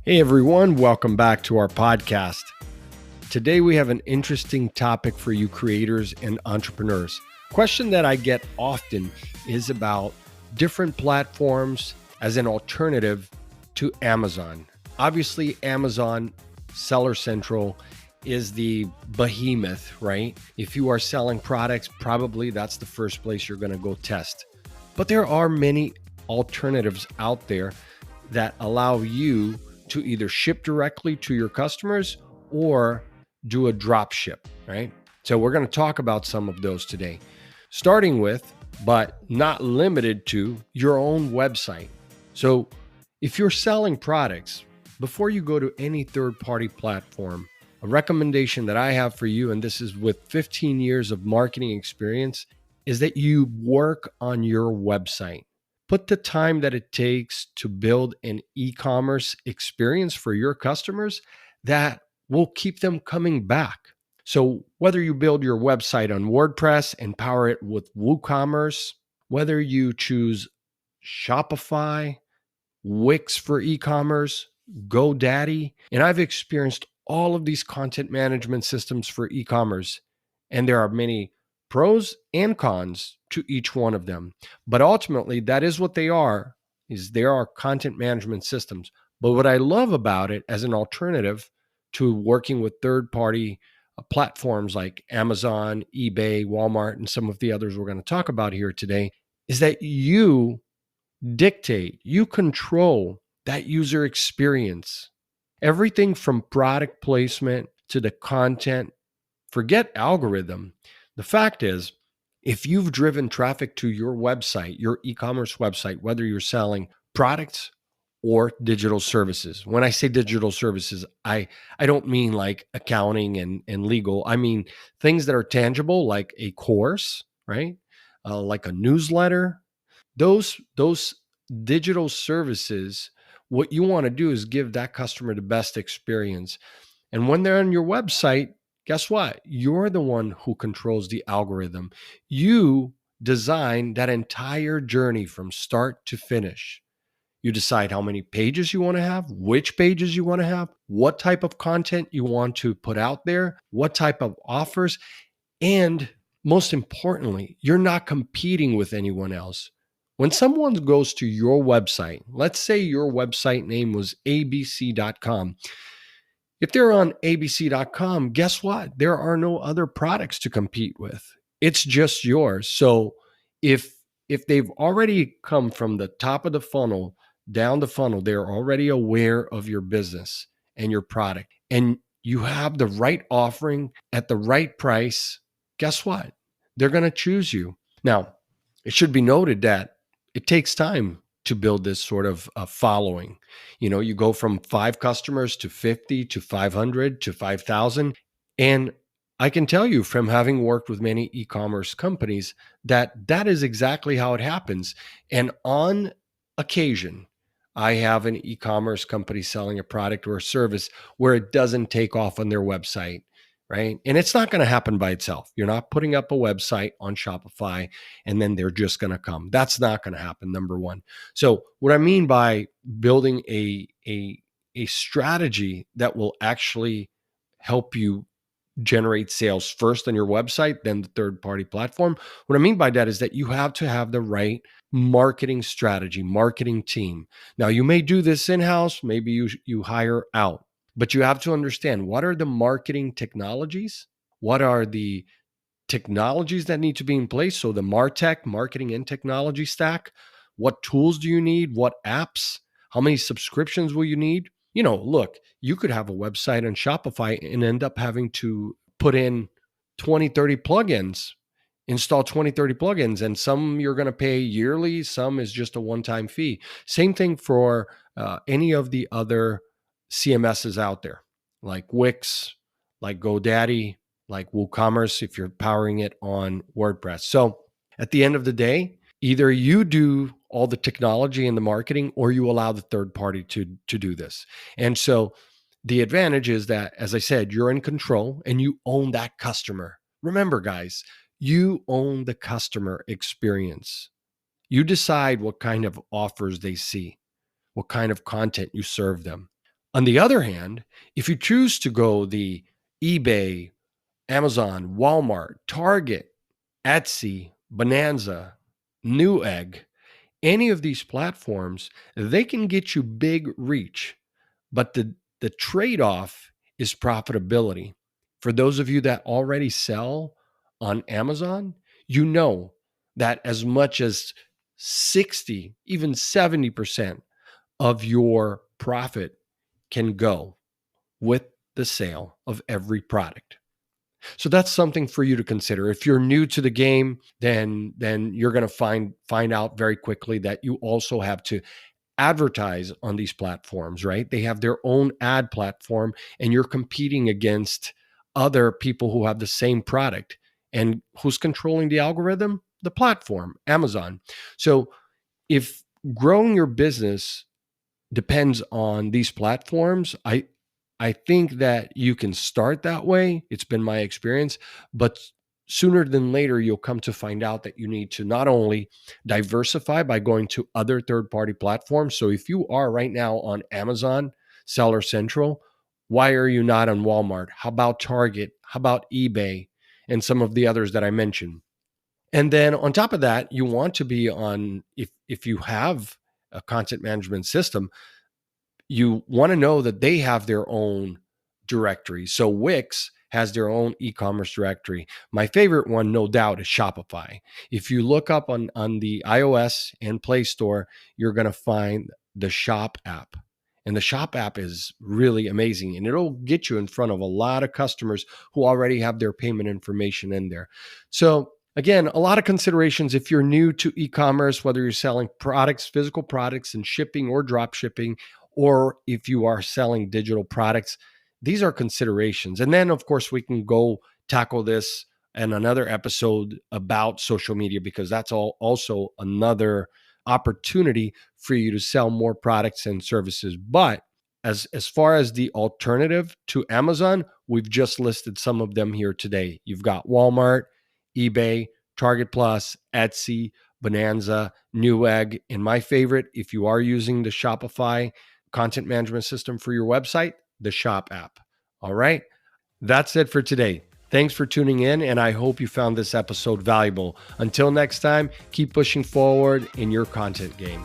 Hey everyone, welcome back to our podcast. Today we have an interesting topic for you creators and entrepreneurs. Question that I get often is about different platforms as an alternative to Amazon. Obviously, Amazon Seller Central is the behemoth, right? If you are selling products, probably that's the first place you're going to go test. But there are many alternatives out there that allow you to either ship directly to your customers or do a drop ship, right? So we're going to talk about some of those today, starting with, but not limited to, your own website. So if you're selling products, before you go to any third-party platform, a recommendation that I have for you, and this is with 15 years of marketing experience, is that you work on your website. Put the time that it takes to build an e-commerce experience for your customers that will keep them coming back. So whether you build your website on WordPress and power it with WooCommerce, whether you choose Shopify, Wix for e-commerce, GoDaddy, and I've experienced all of these content management systems for e-commerce, and there are many pros and cons to each one of them. But ultimately, that is what they are, is there are content management systems. But what I love about it as an alternative to working with third-party platforms like Amazon, eBay, Walmart, and some of the others we're going to talk about here today is that you dictate, you control that user experience. Everything from product placement to the content, forget algorithm. The fact is, if you've driven traffic to your website, your e-commerce website, whether you're selling products or digital services. When I say digital services, I don't mean like accounting and legal. I mean things that are tangible, like a course, right? Like a newsletter, those digital services. What you want to do is give that customer the best experience. And when they're on your website, guess what? You're the one who controls the algorithm. You design that entire journey from start to finish. You decide how many pages you want to have, which pages you want to have, what type of content you want to put out there, what type of offers, and most importantly, you're not competing with anyone else. When someone goes to your website, let's say your website name was abc.com. If they're on abc.com, guess what? There are no other products to compete with. It's just yours. So if they've already come from the top of the funnel down the funnel, they're already aware of your business and your product, and you have the right offering at the right price, guess what? They're going to choose you. Now, it should be noted that it takes time to build this sort of following. You know, you go from 5 customers to 50 to 500 to 5,000. And I can tell you from having worked with many e-commerce companies that that is exactly how it happens. And on occasion, I have an e-commerce company selling a product or a service where it doesn't take off on their website, right? And it's not going to happen by itself. You're not putting up a website on Shopify and then they're just going to come. That's not going to happen, number one. So what I mean by building a strategy that will actually help you generate sales first on your website, then the third party platform. What I mean by that is that you have to have the right marketing strategy, marketing team. Now, you may do this in-house, maybe you hire out, but you have to understand, what are the marketing technologies? What are the technologies that need to be in place? So the MarTech, marketing and technology stack. What tools do you need? What apps? How many subscriptions will you need? You know, look, you could have a website on Shopify and end up having to put in 20, 30 plugins, install 20, 30 plugins, and some you're going to pay yearly, some is just a one-time fee. Same thing for any of the other CMSs out there, like Wix, like GoDaddy, like WooCommerce, if you're powering it on WordPress. So at the end of the day, either you do all the technology and the marketing, or you allow the third party to do this. And so the advantage is that, as I said, you're in control and you own that customer. Remember, guys, you own the customer experience. You decide what kind of offers they see, what kind of content you serve them. On the other hand, if you choose to go the eBay, Amazon, Walmart, Target, Etsy, Bonanza, Newegg, any of these platforms, they can get you big reach, but the trade-off is profitability. For those of you that already sell on Amazon, you know that as much as 60, even 70% of your profit can go with the sale of every product. So that's something for you to consider. If you're new to the game, then you're going to find out very quickly that you also have to advertise on these platforms, right? They have their own ad platform and you're competing against other people who have the same product. And who's controlling the algorithm? The platform, Amazon. So if growing your business depends on these platforms, I think that you can start that way. It's been my experience, but sooner than later, you'll come to find out that you need to not only diversify by going to other third party platforms. So if you are right now on Amazon, Seller Central, why are you not on Walmart? How about Target? How about eBay? And some of the others that I mentioned. And then on top of that, you want to be on, if you have a content management system, you want to know that they have their own directory. So Wix has their own e-commerce directory. My favorite one, no doubt, is Shopify. If you look up on the iOS and Play Store, you're going to find the Shop app. And the Shop app is really amazing. And it'll get you in front of a lot of customers who already have their payment information in there. So again, a lot of considerations if you're new to e-commerce, whether you're selling products, physical products and shipping or drop shipping, or if you are selling digital products. These are considerations. And then, of course, we can go tackle this in another episode about social media, because that's also another opportunity for you to sell more products and services. But as far as the alternative to Amazon, we've just listed some of them here today. You've got Walmart, eBay, Target Plus, Etsy, Bonanza, Newegg, and my favorite, if you are using the Shopify content management system for your website, the Shop app. All right. That's it for today. Thanks for tuning in, and I hope you found this episode valuable. Until next time, keep pushing forward in your content game.